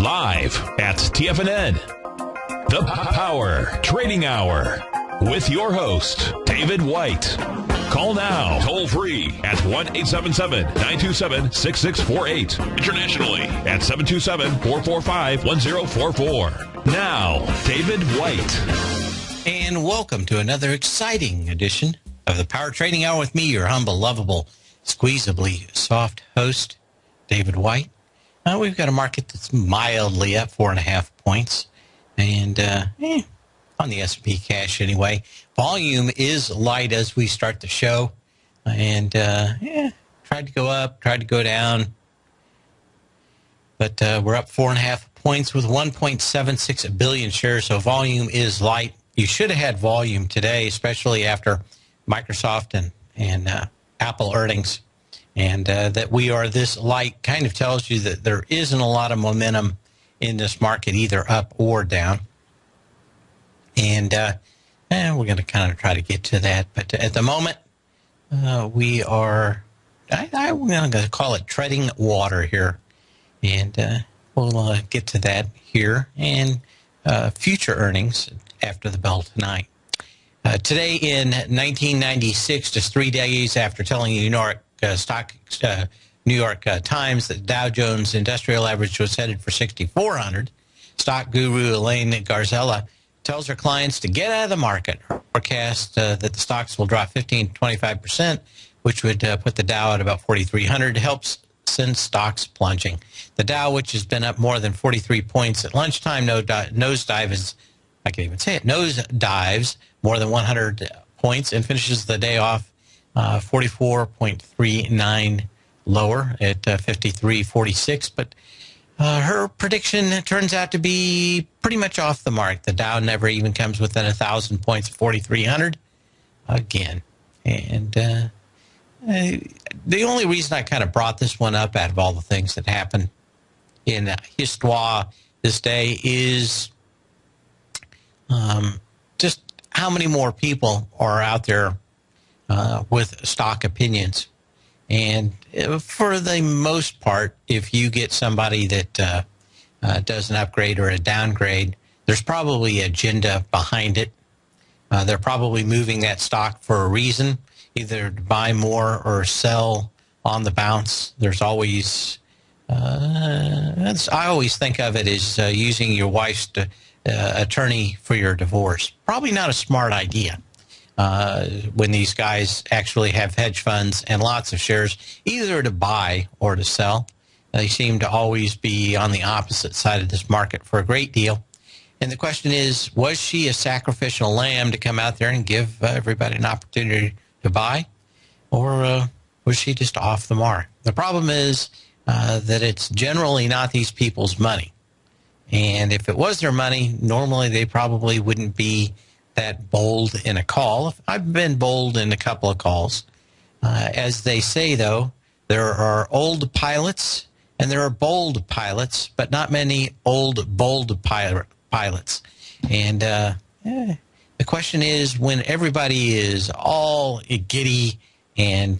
Live at TFNN. The Power Trading Hour with your host, David White. Call now, toll free at 1-877-927-6648. Internationally at 727-445-1044. Now, David White. And welcome to another exciting edition of the Power Trading Hour with me, your humble, lovable, squeezably soft host, David White. We've got a market that's mildly up 4.5 points. And on the S&P cash anyway. Volume is light as we start the show. And tried to go up, tried to go down. But we're up 4.5 points with 1.76 billion shares. So volume is light. You should have had volume today, especially after Microsoft and Apple earnings. And that we are this light kind of tells you that there isn't a lot of momentum in this market, either up or down. And we're going to kind of try to get to that. But at the moment, we are, I'm going to call it treading water here. And we'll get to that here. And future earnings after the bell tonight. Today in 1996, just 3 days after telling New York Times that Dow Jones Industrial Average was headed for 6,400, stock guru Elaine Garzella tells her clients to get out of the market. Her forecast that the stocks will drop 15 to 25%, which would put the Dow at about 4,300, helps send stocks plunging. The Dow, which has been up more than 43 points at lunchtime, nosedives more than 100 points and finishes the day off 44.39 lower at 53.46. But her prediction turns out to be pretty much off the mark. The Dow never even comes within 1,000 points of 4,300 again. And the only reason I kind of brought this one up out of all the things that happened in Histoire this day is just how many more people are out there with stock opinions. And for the most part, if you get somebody that does an upgrade or a downgrade, there's probably an agenda behind it. They're probably moving that stock for a reason, either to buy more or sell on the bounce. There's always, I always think of it as using your wife's attorney for your divorce. Probably not a smart idea. When these guys actually have hedge funds and lots of shares, either to buy or to sell. They seem to always be on the opposite side of this market for a great deal. And the question is, was she a sacrificial lamb to come out there and give everybody an opportunity to buy? Or was she just off the mark? The problem is that it's generally not these people's money. And if it was their money, normally they probably wouldn't be that bold in a call. I've been bold in a couple of calls. As they say, though, there are old pilots and there are bold pilots, but not many old, bold pilots. And the question is, when everybody is all giddy and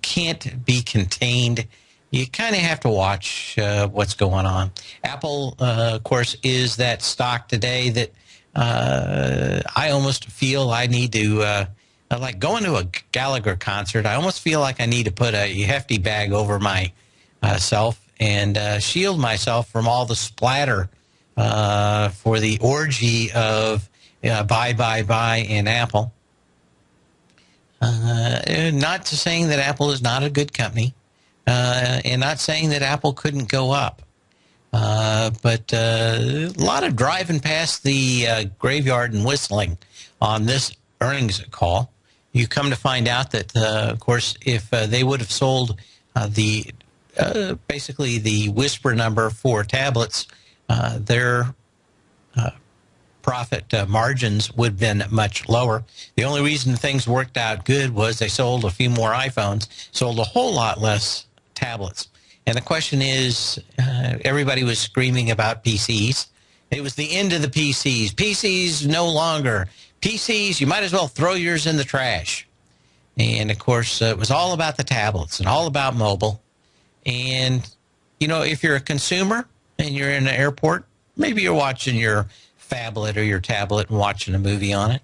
can't be contained, you kind of have to watch what's going on. Apple, of course, is that stock today that I almost feel I need to, like going to a Gallagher concert, I almost feel like I need to put a hefty bag over myself and shield myself from all the splatter for the orgy of buy in Apple. Not to saying that Apple is not a good company, and not saying that Apple couldn't go up. But a lot of driving past the graveyard and whistling on this earnings call. You come to find out that, of course, if they would have sold basically the whisper number for tablets, their profit margins would have been much lower. The only reason things worked out good was they sold a few more iPhones, sold a whole lot less tablets. And the question is, everybody was screaming about PCs. It was the end of the PCs. PCs no longer. PCs, you might as well throw yours in the trash. And, of course, it was all about the tablets and all about mobile. And, you know, if you're a consumer, and you're in an airport, maybe you're watching your phablet or your tablet and watching a movie on it.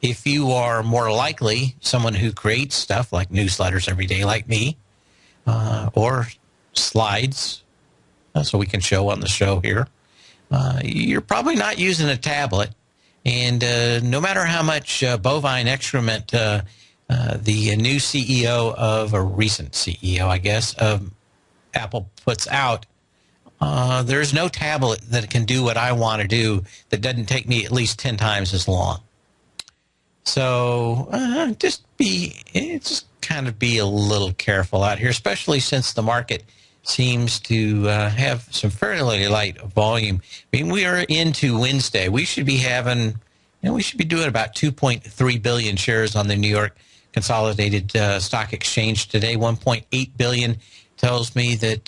If you are more likely someone who creates stuff like newsletters every day like me, or slides, so we can show on the show here, you're probably not using a tablet. And no matter how much bovine excrement the new CEO of, a recent CEO, I guess, of Apple puts out, there's no tablet that can do what I want to do that doesn't take me at least 10 times as long. So just kind of be a little careful out here, especially since the market seems to have some fairly light volume. I mean, we are into Wednesday. We should be having, we should be doing about 2.3 billion shares on the New York Consolidated Stock Exchange today. 1.8 billion tells me that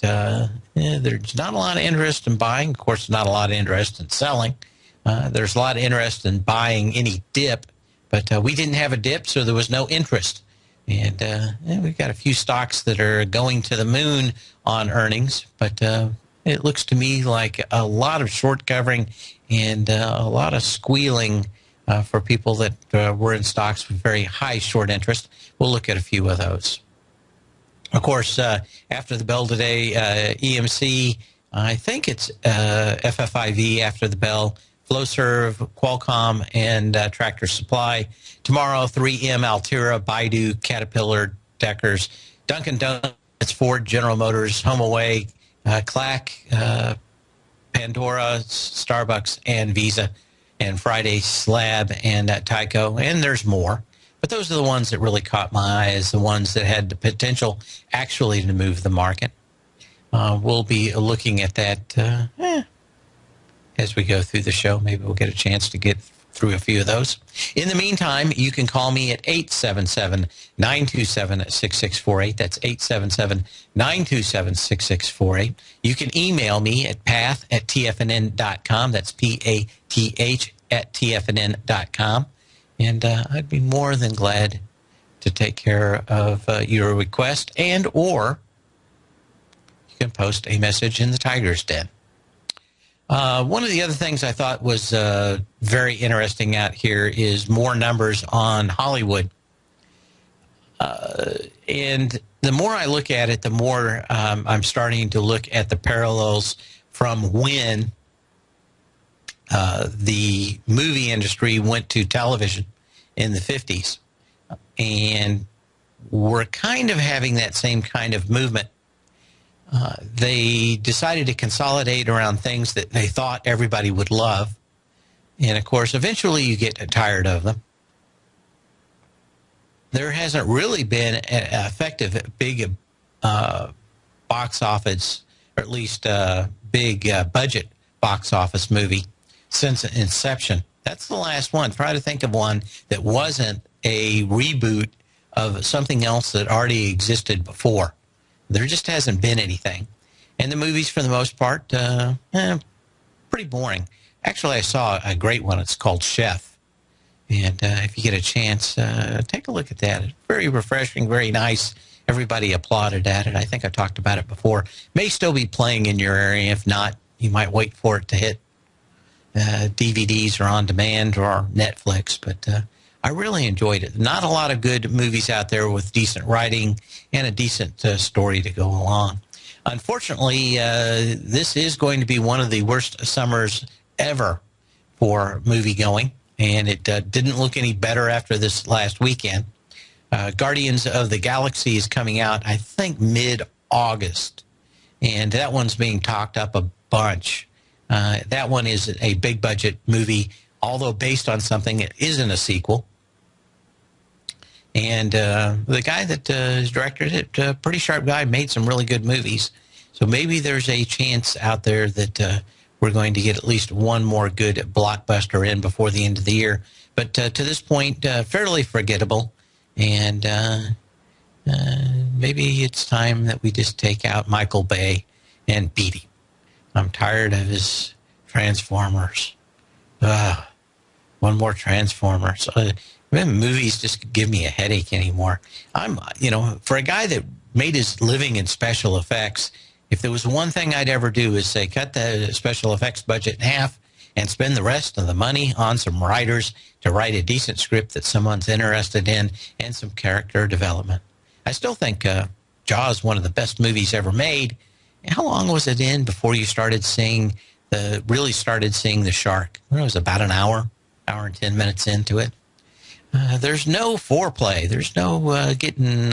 there's not a lot of interest in buying. Of course, not a lot of interest in selling. There's a lot of interest in buying any dip, but we didn't have a dip, so there was no interest. And we've got a few stocks that are going to the moon on earnings, but it looks to me like a lot of short covering and a lot of squealing for people that were in stocks with very high short interest. We'll look at a few of those. Of course, after the bell today, EMC, I think it's FFIV after the bell, Flowserve, Qualcomm, and Tractor Supply. Tomorrow, 3M, Altera, Baidu, Caterpillar, Deckers, Dunkin' Donuts, Ford, General Motors, HomeAway, Clack, Pandora, Starbucks, and Visa, and Friday, Slab, and Tyco. And there's more. But those are the ones that really caught my eye as the ones that had the potential actually to move the market. We'll be looking at that as we go through the show. Maybe we'll get a chance to get through a few of those. In the meantime, you can call me at 877-927-6648. That's 877-927-6648. You can email me at path@tfnn.com. That's P-A-T-H @tfnn.com. And I'd be more than glad to take care of your request, and or you can post a message in the Tiger's Den. One of the other things I thought was very interesting out here is more numbers on Hollywood. And the more I look at it, the more I'm starting to look at the parallels from when the movie industry went to television in the 50s. And we're kind of having that same kind of movement. They decided to consolidate around things that they thought everybody would love. And, of course, eventually you get tired of them. There hasn't really been an effective big box office, or at least big budget box office movie since inception. That's the last one. Try to think of one that wasn't a reboot of something else that already existed before. There just hasn't been anything. And the movies, for the most part, pretty boring. Actually, I saw a great one. It's called Chef. And if you get a chance, take a look at that. It's very refreshing, very nice. Everybody applauded at it. I think I talked about it before. May still be playing in your area. If not, you might wait for it to hit DVDs or on demand or Netflix. But I really enjoyed it. Not a lot of good movies out there with decent writing and a decent story to go along. Unfortunately, this is going to be one of the worst summers ever for movie going, and it didn't look any better after this last weekend. Guardians of the Galaxy is coming out, I think, mid-August, and that one's being talked up a bunch. That one is a big-budget movie, although based on something that isn't a sequel. And the guy that is directed it, a pretty sharp guy, made some really good movies. So maybe there's a chance out there that we're going to get at least one more good blockbuster in before the end of the year. But to this point, fairly forgettable. And maybe it's time that we just take out Michael Bay and beat him. I'm tired of his Transformers. One more Transformers. Movies just give me a headache anymore. For a guy that made his living in special effects If there was one thing I'd ever do is say, cut the special effects budget in half and spend the rest of the money on some writers to write a decent script that someone's interested in and some character development. I still think Jaws is one of the best movies ever made. How long was it in before you started seeing really started seeing the shark? It was about an hour and 10 minutes into it. There's no foreplay. There's no getting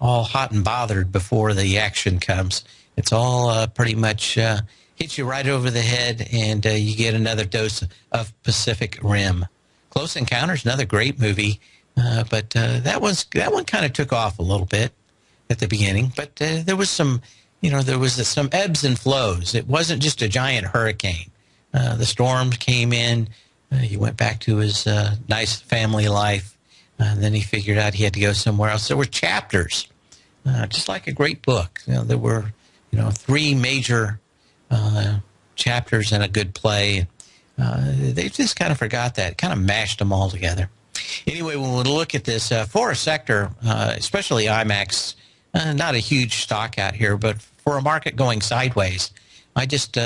all hot and bothered before the action comes. It's all pretty much hits you right over the head, and you get another dose of Pacific Rim. Close Encounters, another great movie, but that one kind of took off a little bit at the beginning. But there was some ebbs and flows. It wasn't just a giant hurricane. The storms came in. He went back to his nice family life, and then he figured out he had to go somewhere else. There were chapters, just like a great book. There were 3 major chapters in a good play. They just kind of forgot that, kind of mashed them all together. Anyway, when we look at this, for a sector, especially IMAX, not a huge stock out here, but for a market going sideways, I just,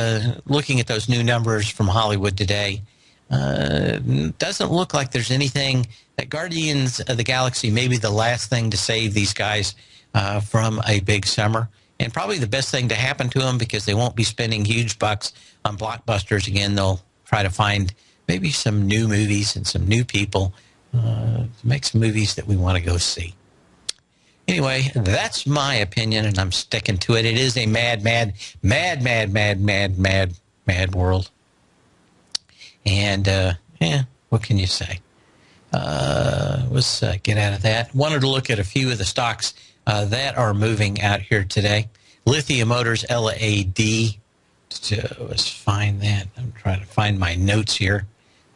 looking at those new numbers from Hollywood today, doesn't look like there's anything that Guardians of the Galaxy may be the last thing to save these guys from a big summer. And probably the best thing to happen to them, because they won't be spending huge bucks on blockbusters again. They'll try to find maybe some new movies and some new people to make some movies that we want to go see. Anyway, that's my opinion, and I'm sticking to it. It is a mad world. And, what can you say? Let's get out of that. Wanted to look at a few of the stocks that are moving out here today. Lithium Motors, LAD. Let's find that. I'm trying to find my notes here.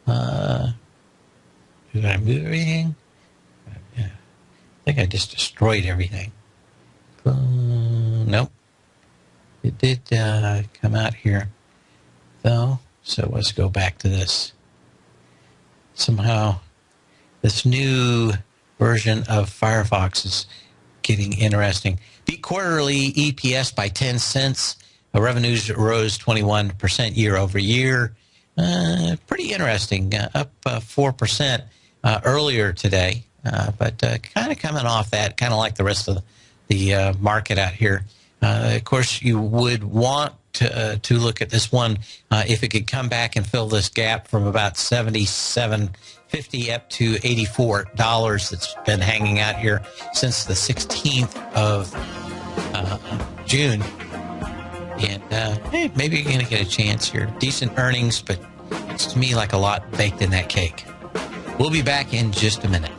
Did I move everything? Yeah. I think I just destroyed everything. Nope. It did come out here, though. So let's go back to this. Somehow, this new version of Firefox is getting interesting. Beat quarterly EPS by 10 cents. Revenues rose 21% year over year. Pretty interesting. Up 4% earlier today. But kind of coming off that, kind of like the rest of the market out here. Of course, you would want to look at this one if it could come back and fill this gap from about $77.50 up to $84 that's been hanging out here since the 16th of June. And hey, maybe you're going to get a chance here. Decent earnings, but it's to me like a lot baked in that cake. We'll be back in just a minute.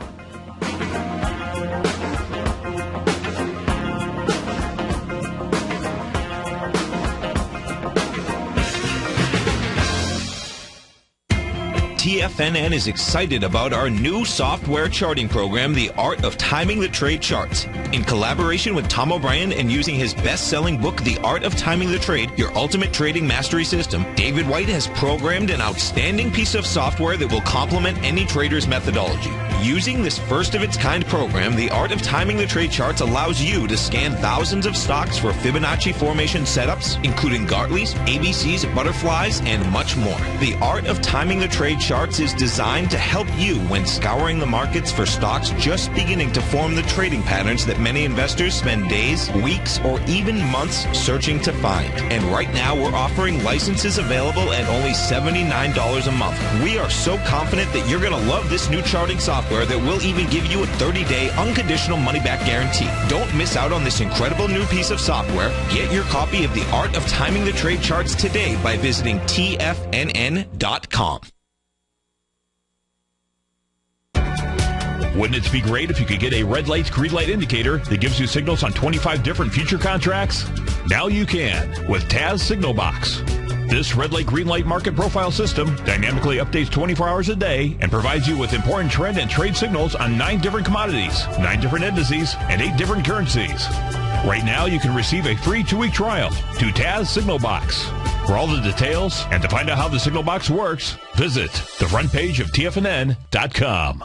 TFNN is excited about our new software charting program, The Art of Timing the Trade Charts. In collaboration with Tom O'Brien and using his best-selling book, The Art of Timing the Trade, Your Ultimate Trading Mastery System, David White has programmed an outstanding piece of software that will complement any trader's methodology. Using this first-of-its-kind program, The Art of Timing the Trade Charts allows you to scan thousands of stocks for Fibonacci formation setups, including Gartley's, ABC's, butterflies, and much more. The Art of Timing the Trade Charts is designed to help you when scouring the markets for stocks just beginning to form the trading patterns that many investors spend days, weeks, or even months searching to find. And right now, we're offering licenses available at only $79 a month. We are so confident that you're going to love this new charting software that will even give you a 30-day unconditional money-back guarantee. Don't miss out on this incredible new piece of software. Get your copy of The Art of Timing the Trade Charts today by visiting TFNN.com. Wouldn't it be great if you could get a red light, green light indicator that gives you signals on 25 different future contracts? Now you can with Taz Signal Box. This red light, green light market profile system dynamically updates 24 hours a day and provides you with important trend and trade signals on 9 different commodities, 9 different indices, and 8 different currencies. Right now, you can receive a free 2-week trial to Taz Signal Box. For all the details and to find out how the Signal Box works, visit the front page of TFNN.com.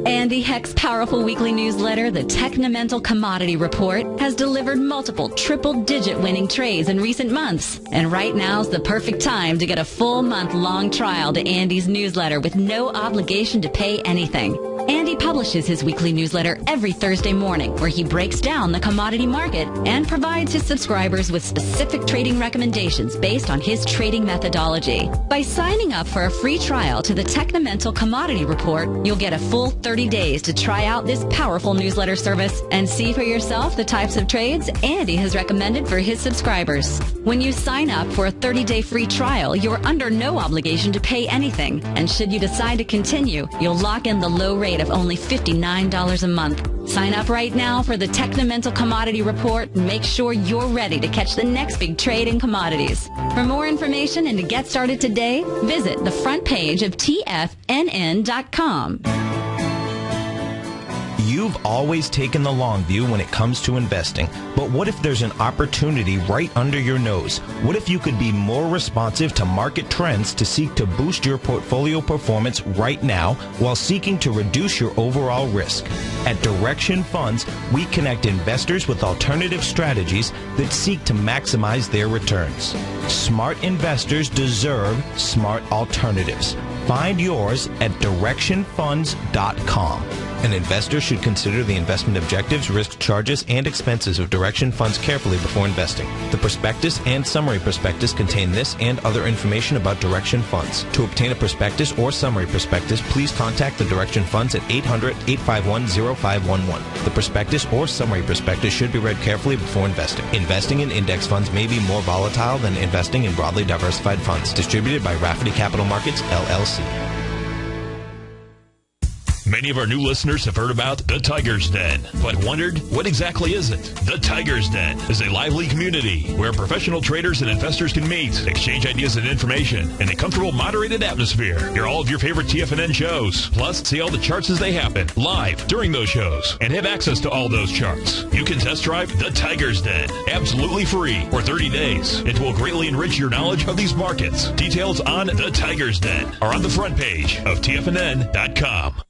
Andy Heck's powerful weekly newsletter, the Technomental Commodity Report, has delivered multiple triple-digit winning trades in recent months. And right now's the perfect time to get a full month-long trial to Andy's newsletter with no obligation to pay anything. Andy publishes his weekly newsletter every Thursday morning, where he breaks down the commodity market and provides his subscribers with specific trading recommendations based on his trading methodology. By signing up for a free trial to the Technomental Commodity Report, you'll get a full 30 days to try out this powerful newsletter service and see for yourself the types of trades Andy has recommended for his subscribers. When you sign up for a 30-day free trial, you're under no obligation to pay anything. And should you decide to continue, you'll lock in the low rate of only $59 a month. Sign up right now for the Technomental Commodity Report and make sure you're ready to catch the next big trade in commodities. For more information and to get started today, visit the front page of TFNN.com. You've always taken the long view when it comes to investing, but what if there's an opportunity right under your nose? What if you could be more responsive to market trends to seek to boost your portfolio performance right now while seeking to reduce your overall risk? At Direction Funds, we connect investors with alternative strategies that seek to maximize their returns. Smart investors deserve smart alternatives. Find yours at directionfunds.com. An investor should consider the investment objectives, risk charges, and expenses of Direction Funds carefully before investing. The prospectus and summary prospectus contain this and other information about Direction Funds. To obtain a prospectus or summary prospectus, please contact the Direction Funds at 800-851-0511. The prospectus or summary prospectus should be read carefully before investing. Investing in index funds may be more volatile than investing in broadly diversified funds. Distributed by Rafferty Capital Markets, LLC. Many of our new listeners have heard about the Tiger's Den, but wondered, what exactly is it? The Tiger's Den is a lively community where professional traders and investors can meet, exchange ideas and information in a comfortable, moderated atmosphere. Hear all of your favorite TFNN shows, plus see all the charts as they happen live during those shows, and have access to all those charts. You can test drive the Tiger's Den absolutely free for 30 days. It will greatly enrich your knowledge of these markets. Details on the Tiger's Den are on the front page of TFNN.com.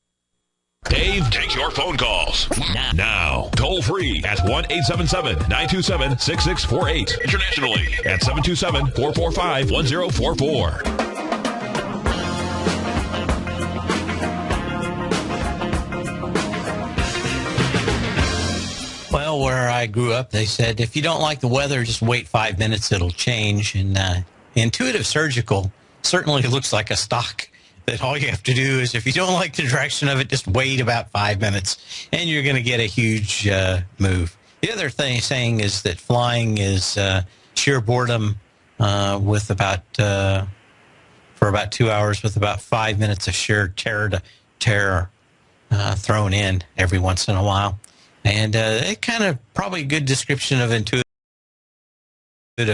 Dave takes your phone calls now. Toll free at 1-877-927-6648. Internationally at 727-445-1044. Well, where I grew up, they said, if you don't like the weather, just wait 5 minutes, it'll change. And Intuitive Surgical certainly looks like a stock that all you have to do is, if you don't like the direction of it, just wait about 5 minutes, and you're going to get a huge move. The other thing saying is that flying is sheer boredom with about for about 2 hours, with about 5 minutes of sheer terror thrown in every once in a while. And it kind of probably a good description of Intuitive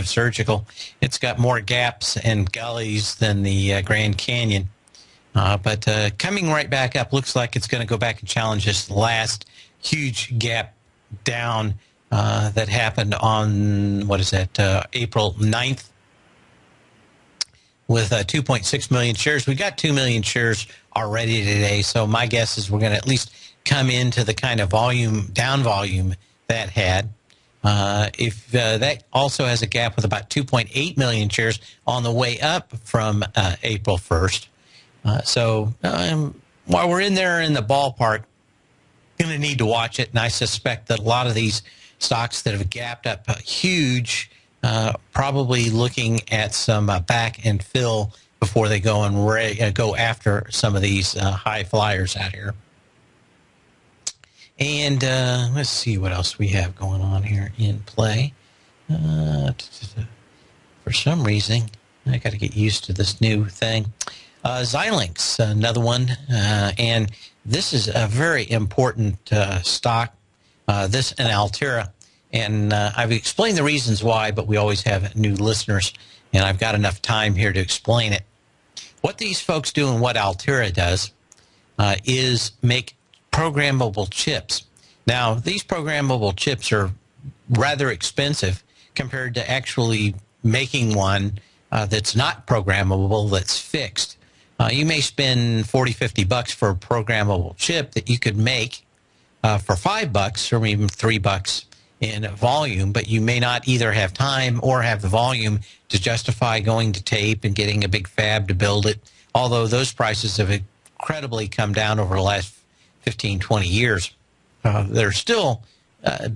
Surgical. It's got more gaps and gullies than the Grand Canyon. But coming right back up, looks like it's going to go back and challenge this last huge gap down that happened on, April 9th with 2.6 million shares. We got 2 million shares already today, so my guess is we're going to at least come into the kind of down volume that had. If that also has a gap with about 2.8 million shares on the way up from April 1st. So while we're in there in the ballpark, going to need to watch it. And I suspect that a lot of these stocks that have gapped up huge, probably looking at some back and fill before they go and go after some of these high flyers out here. And let's see what else we have going on here in play. For some reason, I got to get used to this new thing. Xilinx, another one, and this is a very important stock, this and Altera, and I've explained the reasons why, but we always have new listeners, and I've got enough time here to explain it. What these folks do and what Altera does is make programmable chips. Now, these programmable chips are rather expensive compared to actually making one that's not programmable, that's fixed. You may spend $40-50 for a programmable chip that you could make for $5 or even $3 in volume, but you may not either have time or have the volume to justify going to tape and getting a big fab to build it, although those prices have incredibly come down over the last 15, 20 years. They're still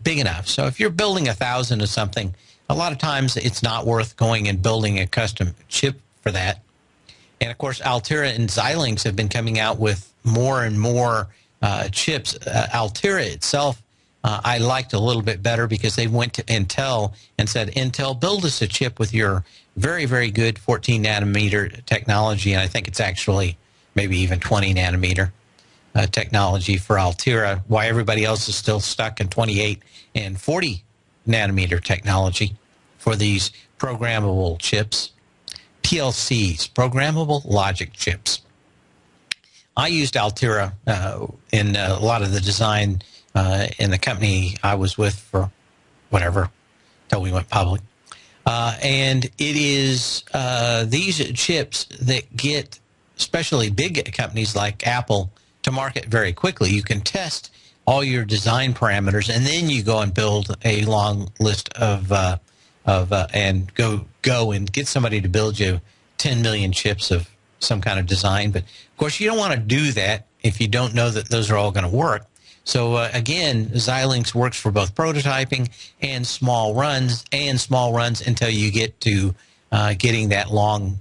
big enough. So if you're building 1,000 of something, a lot of times it's not worth going and building a custom chip for that. And, of course, Altera and Xilinx have been coming out with more and more chips. Altera itself, I liked a little bit better because they went to Intel and said, Intel, build us a chip with your very, very good 14-nanometer technology. And I think it's actually maybe even 20-nanometer technology for Altera, why everybody else is still stuck in 28 and 40-nanometer technology for these programmable chips. PLCs, programmable logic chips. I used Altera in a lot of the design in the company I was with for whatever, till we went public. And it is these chips that get especially big companies like Apple to market very quickly. You can test all your design parameters, and then you go and build a long list of and go and get somebody to build you 10 million chips of some kind of design. But of course, you don't want to do that if you don't know that those are all going to work. So again, Xilinx works for both prototyping and small runs until you get to getting that long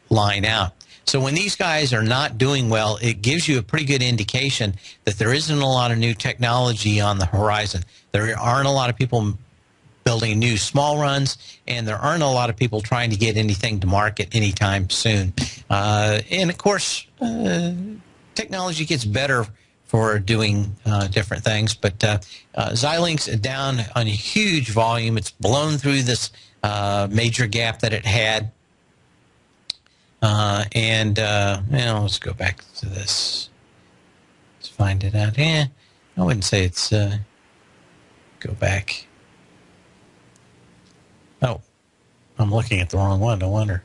line out. So when these guys are not doing well, it gives you a pretty good indication that there isn't a lot of new technology on the horizon. There aren't a lot of people building new small runs, and there aren't a lot of people trying to get anything to market anytime soon. And of course, technology gets better for doing different things, but Xilinx down on a huge volume. It's blown through this major gap that it had. Let's go back to this. Let's find it out. I wouldn't say it's, go back. Oh, I'm looking at the wrong one, no wonder.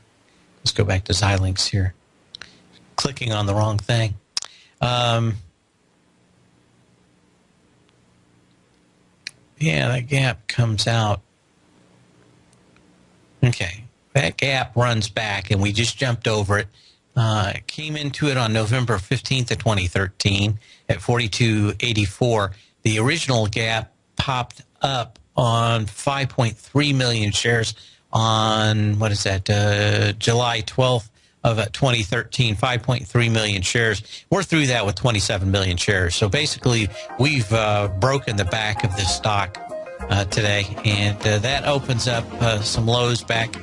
Let's go back to Xilinx here. Clicking on the wrong thing. That gap comes out. Okay, that gap runs back, and we just jumped over it. Came into it on November 15th of 2013 at 42.84. The original gap popped up on 5.3 million shares on, July 12th of 2013, 5.3 million shares. We're through that with 27 million shares. So basically, we've broken the back of this stock today, and that opens up some lows back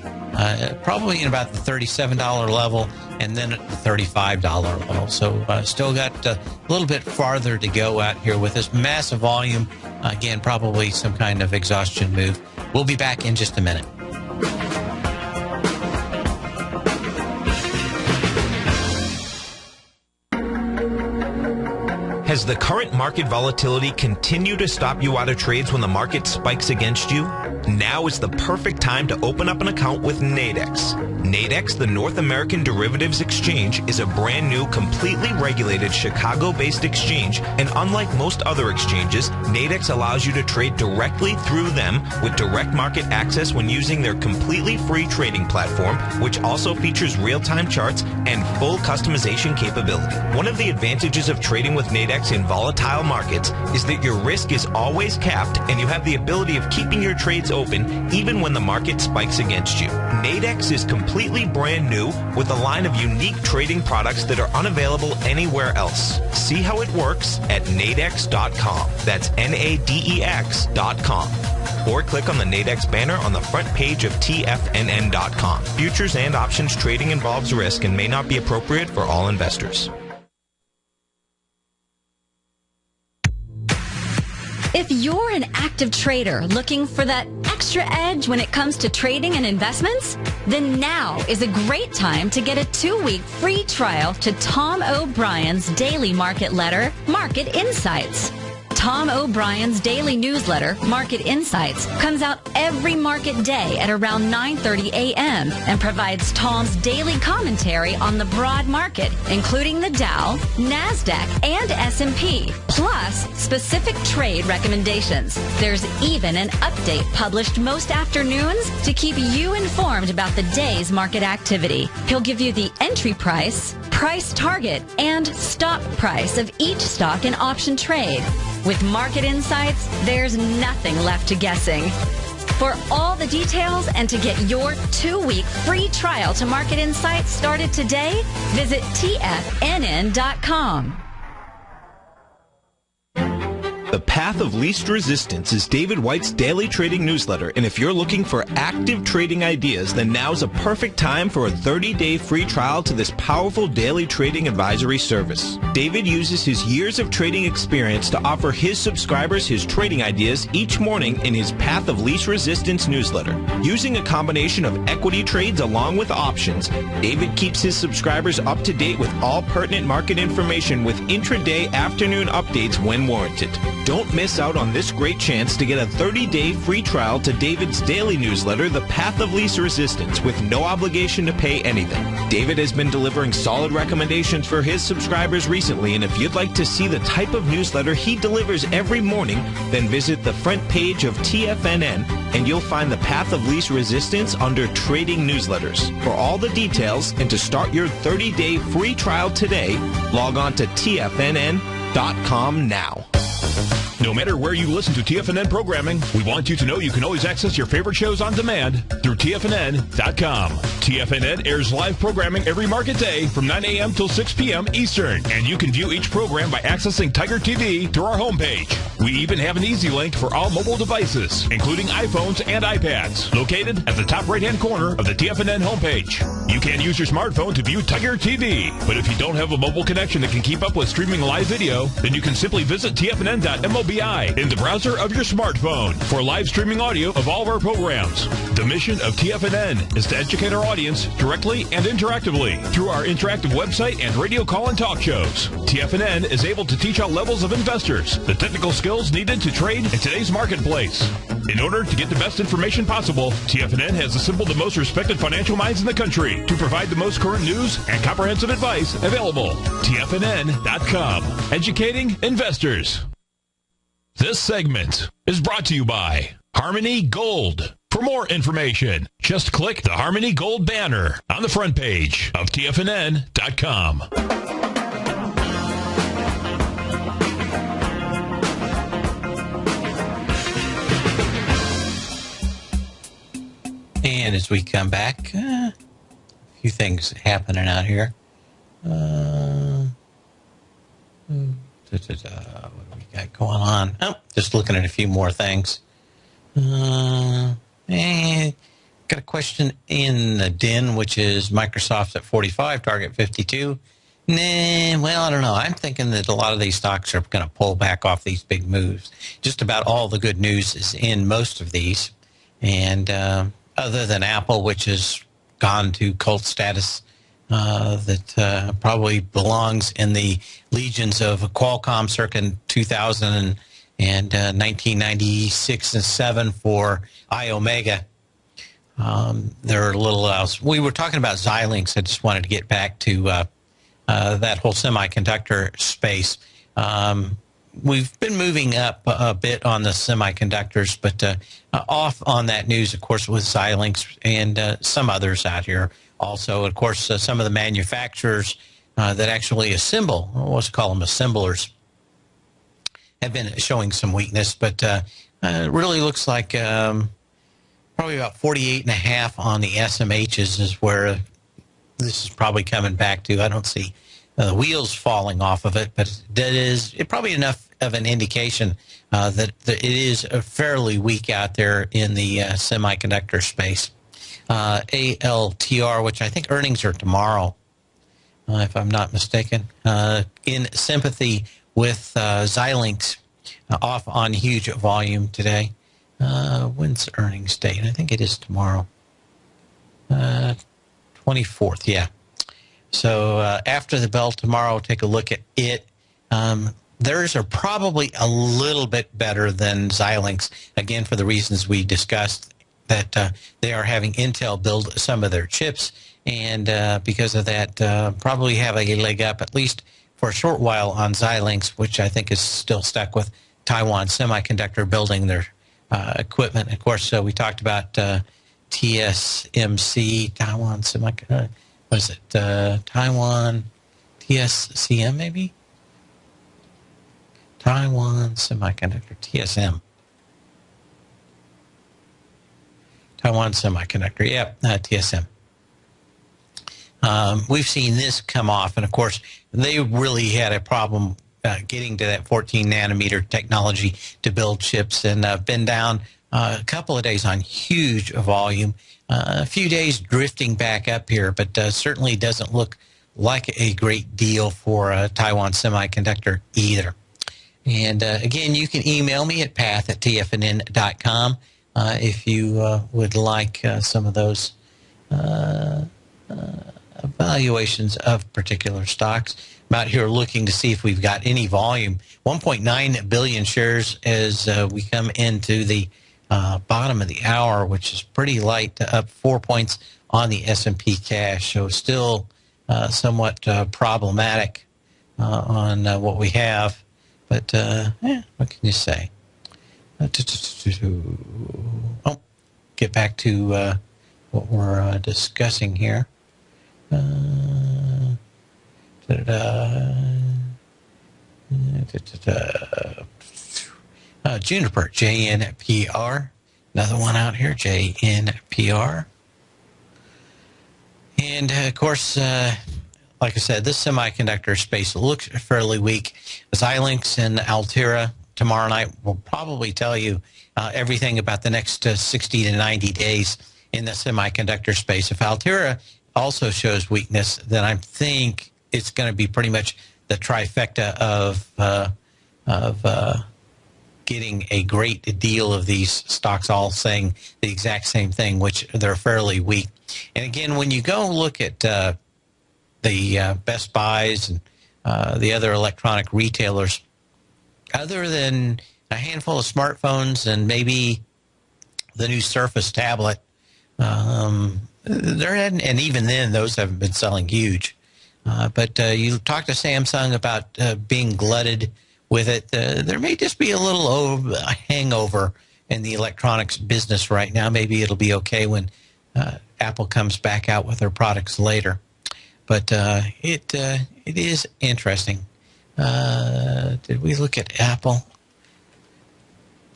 probably in about the $37 level, and then at the $35 level. So still got a little bit farther to go out here with this massive volume. Again, probably some kind of exhaustion move. We'll be back in just a minute. Has the current market volatility continued to stop you out of trades when the market spikes against you? Now is the perfect time to open up an account with Nadex. Nadex, the North American Derivatives Exchange, is a brand new, completely regulated Chicago-based exchange, and unlike most other exchanges, Nadex allows you to trade directly through them with direct market access when using their completely free trading platform, which also features real-time charts and full customization capability. One of the advantages of trading with Nadex in volatile markets is that your risk is always capped, and you have the ability of keeping your trades open even when the market spikes against you. Nadex is completely brand new with a line of unique trading products that are unavailable anywhere else. See how it works at nadex.com. That's NADEX.com. Or click on the Nadex banner on the front page of TFNN.com. Futures and options trading involves risk and may not be appropriate for all investors. If you're an active trader looking for that extra edge when it comes to trading and investments, then now is a great time to get a 2-week free trial to Tom O'Brien's daily market letter, Market Insights. Tom O'Brien's daily newsletter, Market Insights, comes out every market day at around 9:30 a.m. and provides Tom's daily commentary on the broad market, including the Dow, NASDAQ, and S&P, plus specific trade recommendations. There's even an update published most afternoons to keep you informed about the day's market activity. He'll give you the entry price, price target, and stop price of each stock in option trade. With Market Insights, there's nothing left to guessing. For all the details and to get your 2-week free trial to Market Insights started today, visit TFNN.com. The Path of Least Resistance is David White's daily trading newsletter, and if you're looking for active trading ideas, then now's a perfect time for a 30-day free trial to this powerful daily trading advisory service. David uses his years of trading experience to offer his subscribers his trading ideas each morning in his Path of Least Resistance newsletter. Using a combination of equity trades along with options, David keeps his subscribers up to date with all pertinent market information with intraday afternoon updates when warranted. Don't miss out on this great chance to get a 30-day free trial to David's daily newsletter, The Path of Least Resistance, with no obligation to pay anything. David has been delivering solid recommendations for his subscribers recently, and if you'd like to see the type of newsletter he delivers every morning, then visit the front page of TFNN and you'll find The Path of Least Resistance under Trading Newsletters. For all the details and to start your 30-day free trial today, log on to TFNN.com now. No matter where you listen to TFNN programming, we want you to know you can always access your favorite shows on demand through TFNN.com. TFNN airs live programming every market day from 9 a.m. till 6 p.m. Eastern, and you can view each program by accessing Tiger TV through our homepage. We even have an easy link for all mobile devices, including iPhones and iPads, located at the top right-hand corner of the TFNN homepage. You can use your smartphone to view Tiger TV, but if you don't have a mobile connection that can keep up with streaming live video, then you can simply visit TFNN.mobi in the browser of your smartphone for live streaming audio of all of our programs. The mission of TFNN is to educate our audience directly and interactively through our interactive website and radio call and talk shows. TFNN is able to teach all levels of investors the technical skills needed to trade in today's marketplace. In order to get the best information possible, TFNN has assembled the most respected financial minds in the country to provide the most current news and comprehensive advice available. TFNN.com, educating investors. This segment is brought to you by Harmony Gold. For more information, just click the Harmony Gold banner on the front page of TFNN.com. And as we come back, a few things happening out here. What do we got going on? Oh, just looking at a few more things. Got a question in the den, which is Microsoft at 45, target 52. Well, I don't know. I'm thinking that a lot of these stocks are going to pull back off these big moves. Just about all the good news is in most of these. And other than Apple, which has gone to cult status, that probably belongs in the legions of Qualcomm circa 2000 and 1996 and 7 for iOmega. There are little else. We were talking about Xilinx. I just wanted to get back to that whole semiconductor space. We've been moving up a bit on the semiconductors, but off on that news, of course, with Xilinx and some others out here. Also, of course, some of the manufacturers that actually assemble, let's call them assemblers, have been showing some weakness, but it really looks like probably about 48.5 on the SMHs is where this is probably coming back to. I don't see the wheels falling off of it, but that is probably enough of an indication that it is fairly weak out there in the semiconductor space. ALTR, which I think earnings are tomorrow, if I'm not mistaken, in sympathy with Xilinx, off on huge volume today. When's the earnings date? I think it is tomorrow. 24th, yeah. So after the bell tomorrow, take a look at it. theirs are probably a little bit better than Xilinx, again, for the reasons we discussed, that they are having Intel build some of their chips, and because of that, probably have a leg up, at least for a short while, on Xilinx, which I think is still stuck with Taiwan Semiconductor building their equipment. Of course, we talked about TSMC, Taiwan Semiconductor. What is it? Taiwan TSCM, maybe? Taiwan Semiconductor, TSM. Taiwan Semiconductor, yeah, TSM. We've seen this come off, and of course, they really had a problem getting to that 14 nanometer technology to build chips, and been down a couple of days on huge volume. A few days drifting back up here, but certainly doesn't look like a great deal for Taiwan Semiconductor either. And again, you can email me at path@tfnn.com if you would like some of those evaluations of particular stocks. I'm out here looking to see if we've got any volume. 1.9 billion shares as we come into the bottom of the hour, which is pretty light, up 4 points on the S&P cash. So still somewhat problematic on what we have. But what can you say? Oh, get back to what we're discussing here. Juniper, JNPR. Another one out here, JNPR. And, of course, like I said, this semiconductor space looks fairly weak. Xilinx and Altera tomorrow night will probably tell you everything about the next 60 to 90 days in the semiconductor space. If Altera also shows weakness, then I think it's going to be pretty much the trifecta of getting a great deal of these stocks all saying the exact same thing, which they're fairly weak. And again, when you go look at the Best Buys and the other electronic retailers, other than a handful of smartphones and maybe the new Surface tablet, and even then, those haven't been selling huge. But you talk to Samsung about being glutted with it. There may just be a little hangover in the electronics business right now. Maybe it'll be okay when Apple comes back out with their products later. But it is interesting. Did we look at Apple?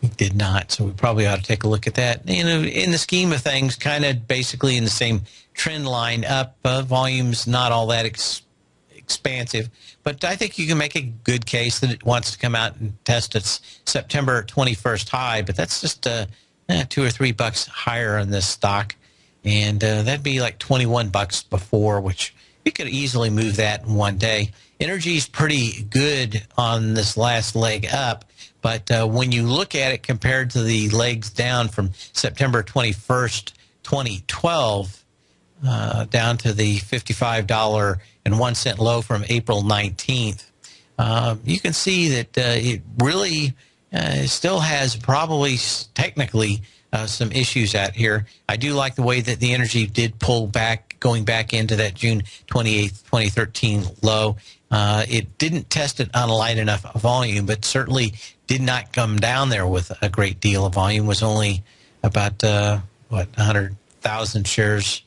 We did not, so we probably ought to take a look at that. You know, in the scheme of things, kind of basically in the same trend line up. Volume's not all that expansive, but I think you can make a good case that it wants to come out and test its September 21st high, but that's just $2 or $3 higher on this stock, and that'd be like $21 before, which you could easily move that in one day. Energy's pretty good on this last leg up, but when you look at it compared to the legs down from September 21st, 2012, down to the $55.01 low from April 19th, you can see that it really still has probably technically some issues out here. I do like the way that the energy did pull back, going back into that June 28th, 2013 low. It didn't test it on a light enough volume, but certainly did not come down there with a great deal of volume. Was only about, 100,000 shares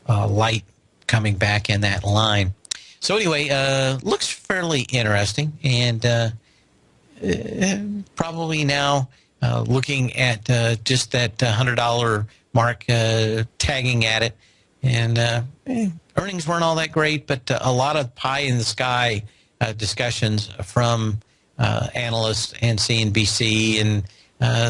light coming back in that line. So anyway, looks fairly interesting, and probably now looking at just that $100 mark, tagging at it, and earnings weren't all that great, but a lot of pie in the sky discussions from analysts and CNBC, and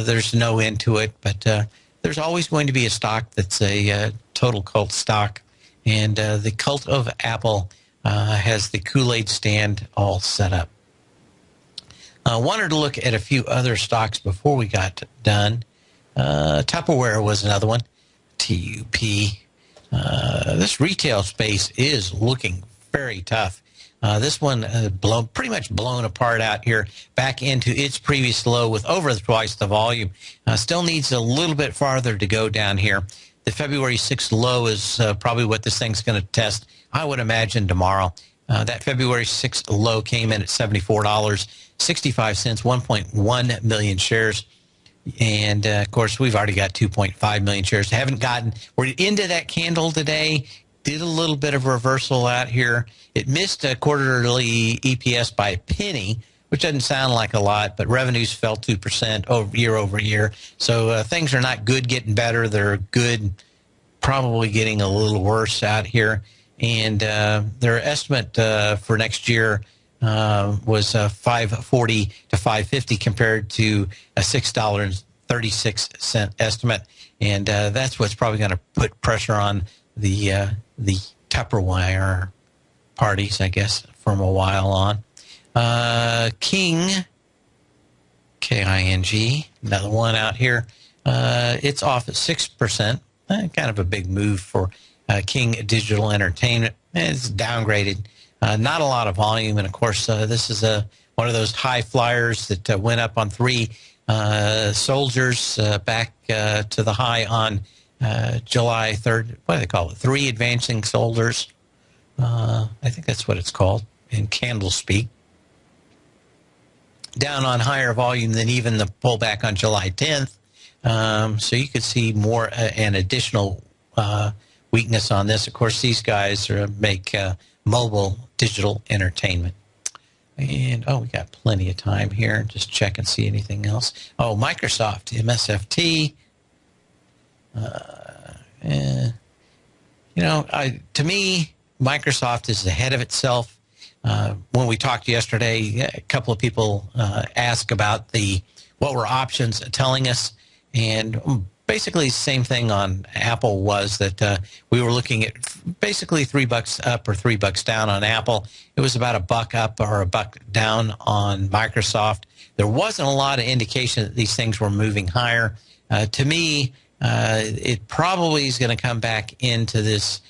there's no end to it, but there's always going to be a stock that's a total cult stock, and the cult of Apple has the Kool-Aid stand all set up. I wanted to look at a few other stocks before we got done. Tupperware was another one, TUP. This retail space is looking very tough. This one pretty much blown apart out here, back into its previous low with over twice the volume. Still needs a little bit farther to go down here. The February 6th low is probably what this thing's going to test, I would imagine, tomorrow. That February 6th low came in at $74.65, 1.1 million shares. And, of course, we've already got 2.5 million shares. We're into that candle today. Did a little bit of reversal out here. It missed a quarterly EPS by a penny, which doesn't sound like a lot, but revenues fell 2% year over year. So things are not good getting better. They're good, probably getting a little worse out here. And their estimate for next year was $5.40 to $5.50 compared to a $6.36 estimate. And that's what's probably going to put pressure on the Tupperware parties, I guess, from a while on. King, K-I-N-G, another one out here. It's off at 6%. Kind of a big move for King Digital Entertainment. It's downgraded. Not a lot of volume. And, of course, this is one of those high flyers that went up on three soldiers back to the high on July 3rd. What do they call it? Three advancing soldiers. I think that's what it's called in candle speak. Down on higher volume than even the pullback on July 10th. So you could see more an additional weakness on this. Of course, these guys make mobile digital entertainment. And, we got plenty of time here. Just check and see anything else. Microsoft, MSFT. To me, Microsoft is ahead of itself. When we talked yesterday, a couple of people asked about what were options telling us, and basically the same thing on Apple was that we were looking at basically $3 up or $3 down on Apple. It was about $1 up or $1 down on Microsoft. There wasn't a lot of indication that these things were moving higher. To me, it probably is going to come back into this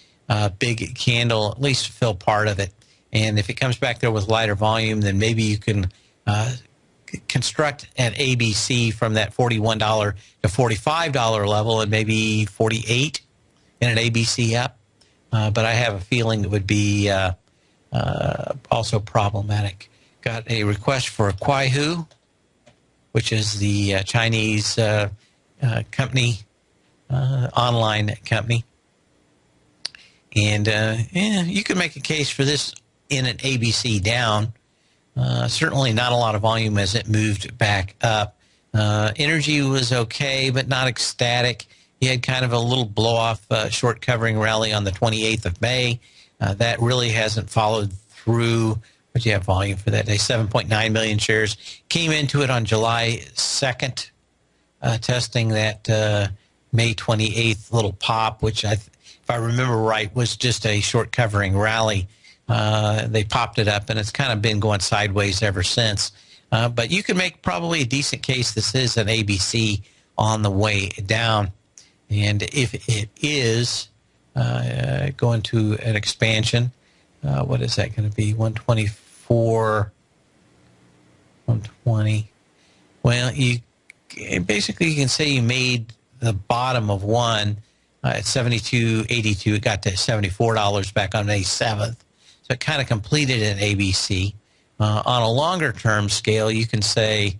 big candle, at least fill part of it. And if it comes back there with lighter volume, then maybe you can construct an ABC from that $41 to $45 level and maybe 48 in an ABC up. But I have a feeling it would be also problematic. Got a request for Kuaihu, which is the Chinese company, online company. And you can make a case for this in an ABC down. Certainly not a lot of volume as it moved back up. Energy was okay, but not ecstatic. You had kind of a little blow-off short covering rally on the 28th of May. That really hasn't followed through. What do you have volume for that day? 7.9 million shares. Came into it on July 2nd, testing that May 28th little pop, which, if I remember right, was just a short covering rally. They popped it up, and it's kind of been going sideways ever since. But you can make probably a decent case this is an ABC on the way down. And if it is going to an expansion, what is that going to be? 124, 120. Well, you can say you made the bottom of one at $72.82. It got to $74 back on May 7th. So it kind of completed an ABC. On a longer-term scale, you can say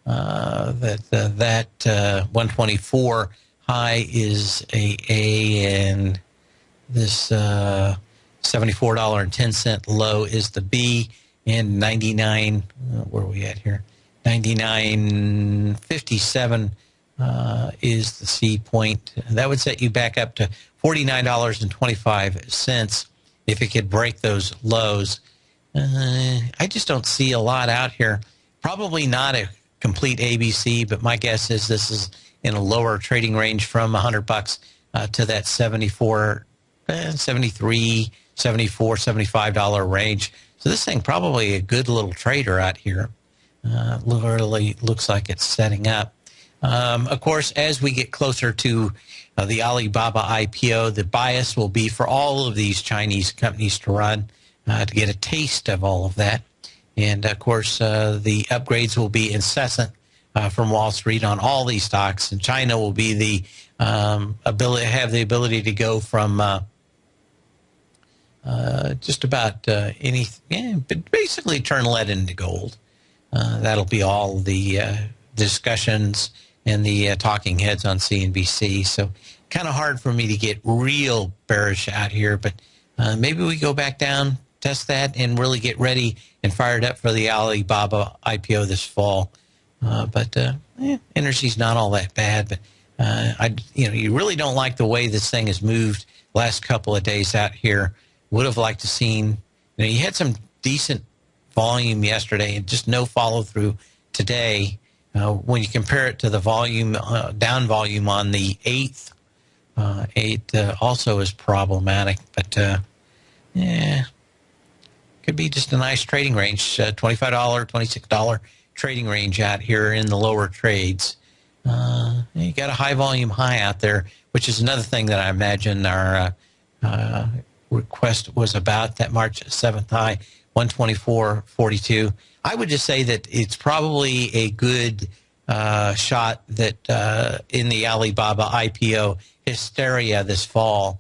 that 124 high is A, and this $74.10 low is the B, and 99. Where are we at here? 99.57 is the C point. That would set you back up to $49.25 if it could break those lows. I just don't see a lot out here. Probably not a complete ABC, but my guess is this is in a lower trading range from $100 to that $74, $73, $74, $75 range. So this thing probably a good little trader out here. Literally looks like it's setting up. Of course, as we get closer to the Alibaba IPO, the bias will be for all of these Chinese companies to run. to get a taste of all of that. And, of course, the upgrades will be incessant from Wall Street on all these stocks. And China will be the ability to go from just about but basically turn lead into gold. That'll be all the discussions and the talking heads on CNBC. So kind of hard for me to get real bearish out here, but maybe we go back down, test that, and really get ready and fired up for the Alibaba IPO this fall. But energy's not all that bad. But you really don't like the way this thing has moved last couple of days out here. Would have liked to seen. You had some decent volume yesterday and just no follow through today. When you compare it to the volume, down volume on the 8th, 8 also is problematic. But could be just a nice trading range, $25, $26 trading range out here in the lower trades. You got a high volume high out there, which is another thing that I imagine our request was about, that March 7th high, 124.42. I would just say that it's probably a good shot that in the Alibaba IPO hysteria this fall,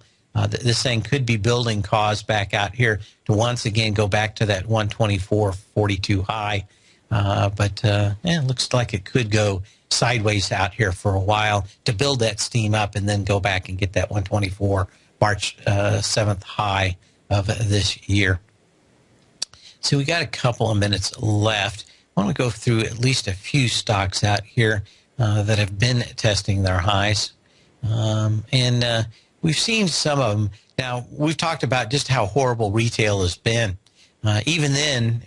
this thing could be building cause back out here to once again go back to that 124.42 high. But it looks like it could go sideways out here for a while to build that steam up and then go back and get that 124 March 7th high of this year. So we got a couple of minutes left. I want to go through at least a few stocks out here that have been testing their highs. And we've seen some of them. Now, we've talked about just how horrible retail has been. Even then,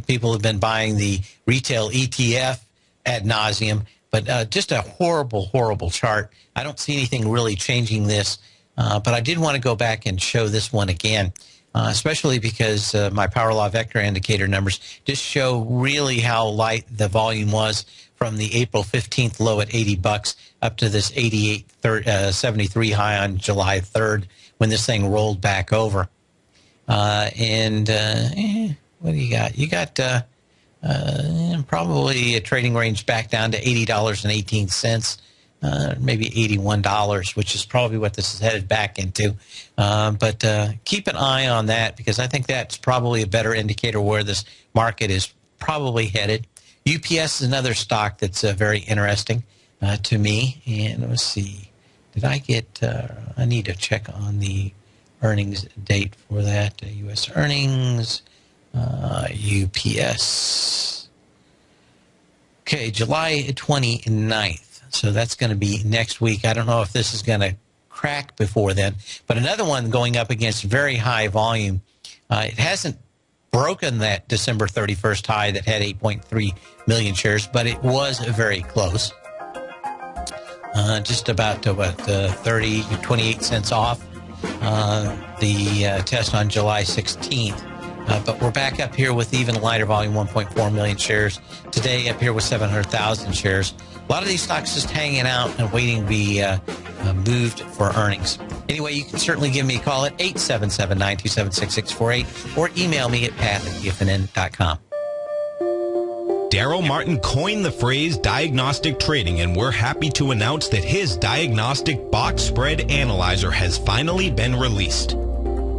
people have been buying the retail ETF ad nauseum, but just a horrible, horrible chart. I don't see anything really changing this, but I did want to go back and show this one again, especially because my Power Law Vector indicator numbers just show really how light the volume was from the April 15th low at $80 up to this 88.73 high on July 3rd when this thing rolled back over. What do you got? You got probably a trading range back down to $80.18, maybe $81, which is probably what this is headed back into. But keep an eye on that, because I think that's probably a better indicator where this market is probably headed. UPS is another stock that's very interesting to me. And let's see, did I get, I need to check on the earnings date for that. U.S. earnings, UPS. Okay, July 29th. So that's going to be next week. I don't know if this is going to crack before then. But another one going up against very high volume. It hasn't broken that December 31st high that had 8.3 million shares, but it was very close. Just about 28 cents off the test on July 16th. But we're back up here with even lighter volume, 1.4 million shares. Today up here with 700,000 shares. A lot of these stocks just hanging out and waiting to be moved for earnings. Anyway, you can certainly give me a call at 877-927-6648 or email me at pat@tfnn.com. Daryl Martin coined the phrase diagnostic trading, and we're happy to announce that his diagnostic box spread analyzer has finally been released.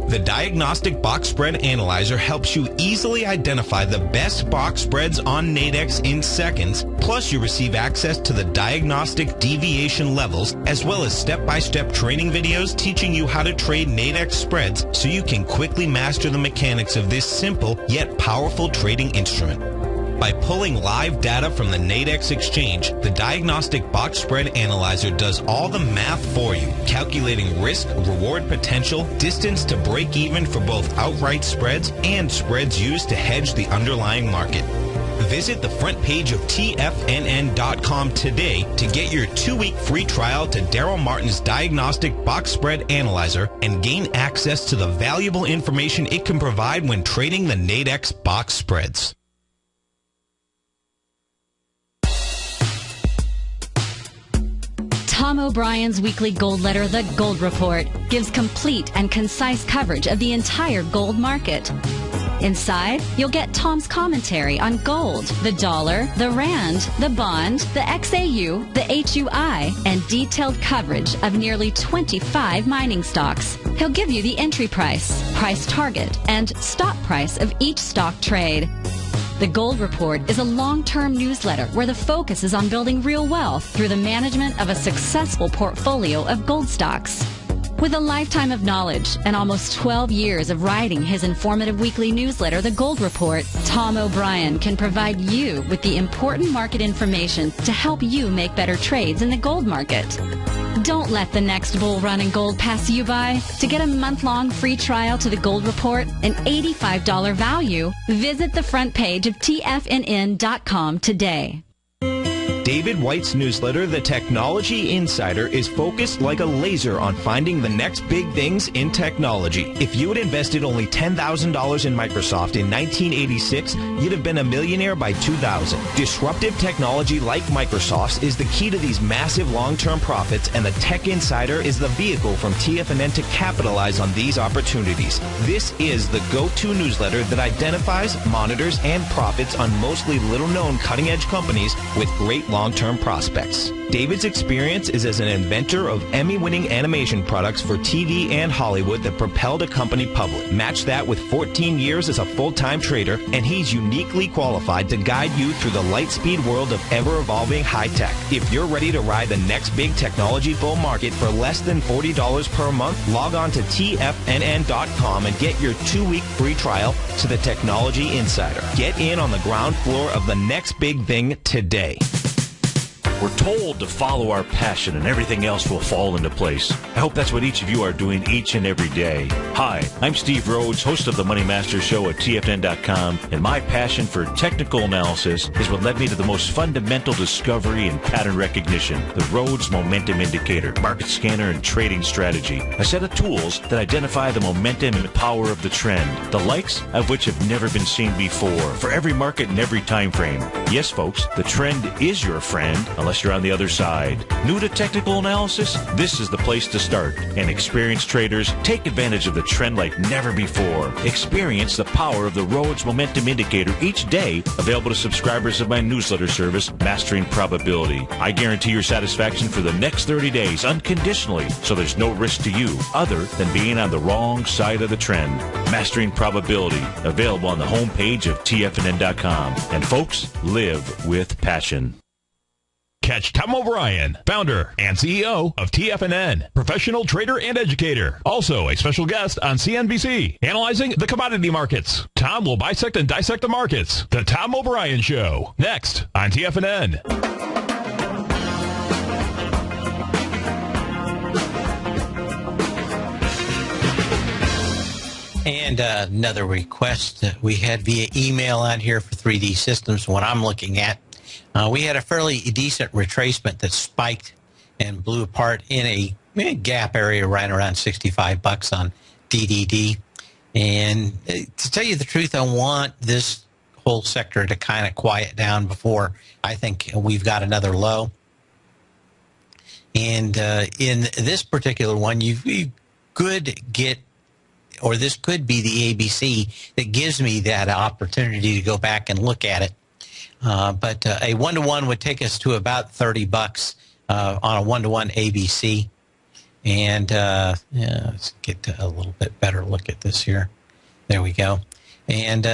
The Diagnostic Box Spread Analyzer helps you easily identify the best box spreads on Nadex in seconds, plus you receive access to the diagnostic deviation levels, as well as step-by-step training videos teaching you how to trade Nadex spreads so you can quickly master the mechanics of this simple yet powerful trading instrument. By pulling live data from the Nadex exchange, the Diagnostic Box Spread Analyzer does all the math for you, calculating risk, reward potential, distance to break even for both outright spreads and spreads used to hedge the underlying market. Visit the front page of TFNN.com today to get your 2-week free trial to Daryl Martin's Diagnostic Box Spread Analyzer and gain access to the valuable information it can provide when trading the Nadex box spreads. Tom O'Brien's weekly gold letter, The Gold Report, gives complete and concise coverage of the entire gold market. Inside, you'll get Tom's commentary on gold, the dollar, the rand, the bond, the XAU, the HUI, and detailed coverage of nearly 25 mining stocks. He'll give you the entry price, price target, and stop price of each stock trade. The Gold Report is a long-term newsletter where the focus is on building real wealth through the management of a successful portfolio of gold stocks. With a lifetime of knowledge and almost 12 years of writing his informative weekly newsletter, The Gold Report, Tom O'Brien can provide you with the important market information to help you make better trades in the gold market. Don't let the next bull run in gold pass you by. To get a month-long free trial to The Gold Report, an $85 value, visit the front page of TFNN.com today. David White's newsletter, The Technology Insider, is focused like a laser on finding the next big things in technology. If you had invested only $10,000 in Microsoft in 1986, you'd have been a millionaire by 2000. Disruptive technology like Microsoft's is the key to these massive long-term profits, and the Tech Insider is the vehicle from TFNN to capitalize on these opportunities. This is the go-to newsletter that identifies, monitors, and profits on mostly little-known cutting-edge companies with great long-term prospects. David's experience is as an inventor of Emmy-winning animation products for TV and Hollywood that propelled a company public. Match that with 14 years as a full-time trader, and he's uniquely qualified to guide you through the light-speed world of ever-evolving high-tech. If you're ready to ride the next big technology bull market for less than $40 per month, log on to TFNN.com and get your 2-week free trial to the Technology Insider. Get in on the ground floor of the next big thing today. We're told to follow our passion and everything else will fall into place. I hope that's what each of you are doing each and every day. Hi, I'm Steve Rhodes, host of the Money Master Show at TFNN.com, and my passion for technical analysis is what led me to the most fundamental discovery in pattern recognition, the Rhodes Momentum Indicator, market scanner, and trading strategy. A set of tools that identify the momentum and power of the trend, the likes of which have never been seen before, for every market and every time frame. Yes, folks, the trend is your friend, unless you're on the other side. New to technical analysis? This is the place to start. And experienced traders take advantage of the trend like never before. Experience the power of the Rhodes Momentum Indicator each day, available to subscribers of my newsletter service, Mastering Probability. I guarantee your satisfaction for the next 30 days unconditionally, so there's no risk to you other than being on the wrong side of the trend. Mastering Probability, available on the homepage of TFNN.com. And folks, live with passion. Catch Tom O'Brien, founder and CEO of TFNN, professional trader and educator. Also a special guest on CNBC, analyzing the commodity markets. Tom will bisect and dissect the markets. The Tom O'Brien Show, next on TFNN. And another request that we had via email out here for 3D Systems, what I'm looking at. We had a fairly decent retracement that spiked and blew apart in a gap area right around $65 on DDD. And to tell you the truth, I want this whole sector to kind of quiet down before I think we've got another low. And in this particular one, you could get, or this could be the ABC that gives me that opportunity to go back and look at it. But a 1-to-1 would take us to about $30 on a 1-to-1 ABC. And let's get a little bit better look at this here. There we go. And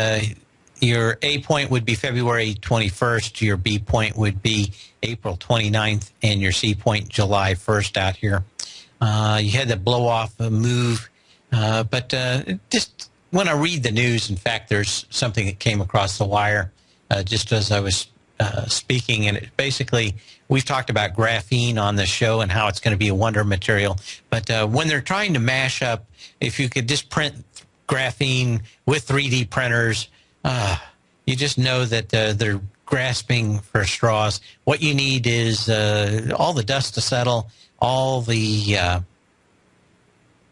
your A point would be February 21st. Your B point would be April 29th. And your C point July 1st out here. You had the blow-off move. But just when I read the news, in fact, there's something that came across the wire just as I was speaking, and it basically, we've talked about graphene on the show and how it's going to be a wonder material, but when they're trying to mash up, if you could just print graphene with 3D printers, you just know that they're grasping for straws. What you need is all the dust to settle, all the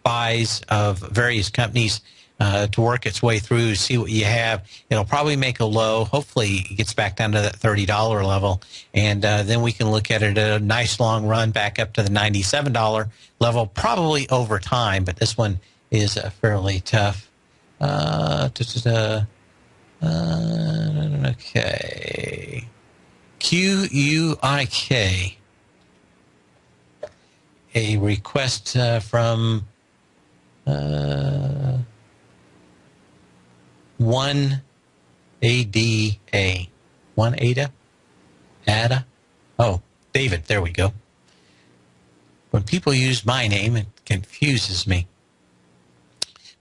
buys of various companies to work its way through, see what you have. It'll probably make a low. Hopefully it gets back down to that $30 level, and then we can look at it at a nice long run back up to the $97 level, probably over time, but this one is fairly tough. Okay. QUIK. A request from 1ADA. 1ADA? ADA? Oh, David, there we go. When people use my name, it confuses me.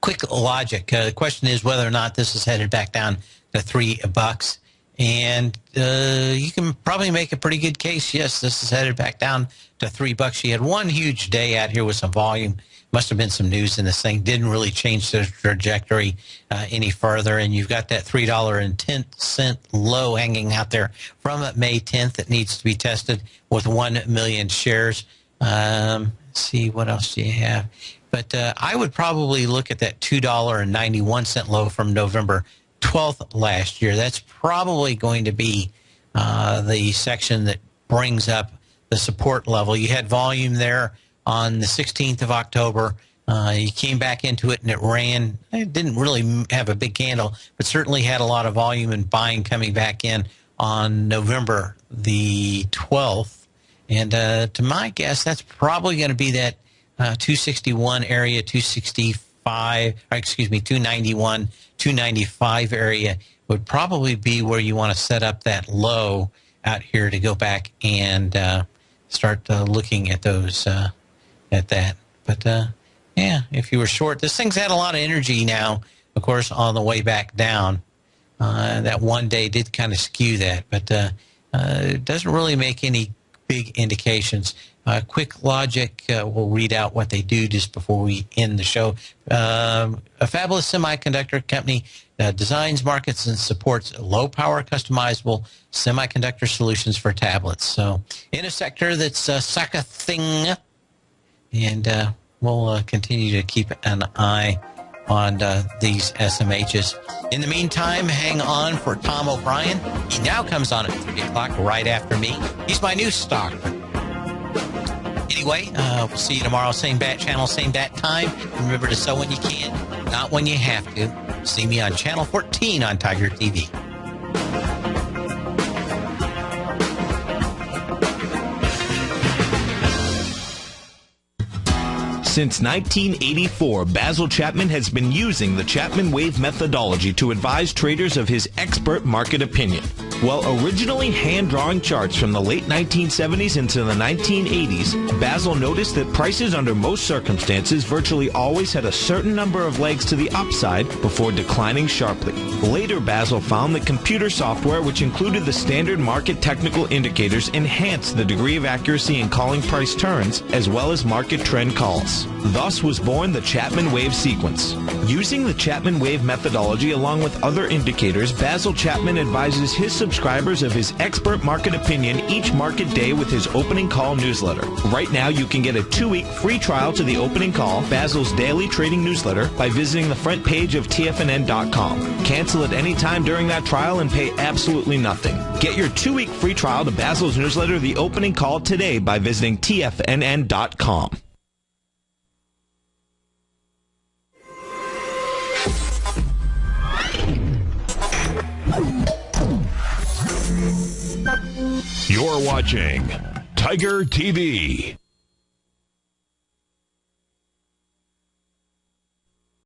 Quick logic. The question is whether or not this is headed back down to $3. And you can probably make a pretty good case. Yes, this is headed back down to $3. You had one huge day out here with some volume. Must have been some news in this thing. Didn't really change the trajectory any further. And you've got that $3.10 low hanging out there from May 10th that needs to be tested with 1 million shares. Let's see, what else do you have? But I would probably look at that $2.91 low from November 12th last year. That's probably going to be the section that brings up the support level. You had volume there on the 16th of October. You came back into it and it ran. It didn't really have a big candle, but certainly had a lot of volume and buying coming back in on November the 12th. And to my guess, that's probably going to be that 261 area, 291, 295 area would probably be where you want to set up that low out here to go back and start looking at those, at that. But yeah, if you were short, this thing's had a lot of energy now, of course, on the way back down. That one day did kind of skew that, but it doesn't really make any big indications. Quick logic, we'll read out what they do just before we end the show. A fabulous semiconductor company designs, markets, and supports low-power, customizable semiconductor solutions for tablets. So in a sector that's suck-a-thing, and we'll continue to keep an eye on these SMHs. In the meantime, hang on for Tom O'Brien. He now comes on at 3 o'clock right after me. He's my new stock. Anyway, we'll see you tomorrow. Same bat channel, same bat time. Remember to sow when you can, not when you have to. See me on Channel 14 on Tiger TV. Since 1984, Basil Chapman has been using the Chapman Wave methodology to advise traders of his expert market opinion. While originally hand-drawing charts from the late 1970s into the 1980s, Basil noticed that prices under most circumstances virtually always had a certain number of legs to the upside before declining sharply. Later, Basil found that computer software, which included the standard market technical indicators, enhanced the degree of accuracy in calling price turns, as well as market trend calls. Thus was born the Chapman Wave sequence. Using the Chapman Wave methodology along with other indicators, Basil Chapman advises his subscribers of his expert market opinion each market day with his opening call newsletter. Right now, you can get a 2-week free trial to the opening call, Basil's daily trading newsletter, by visiting the front page of TFNN.com. Cancel at any time during that trial and pay absolutely nothing. Get your 2-week free trial to Basil's newsletter, The Opening Call, today by visiting TFNN.com. You're watching Tiger TV.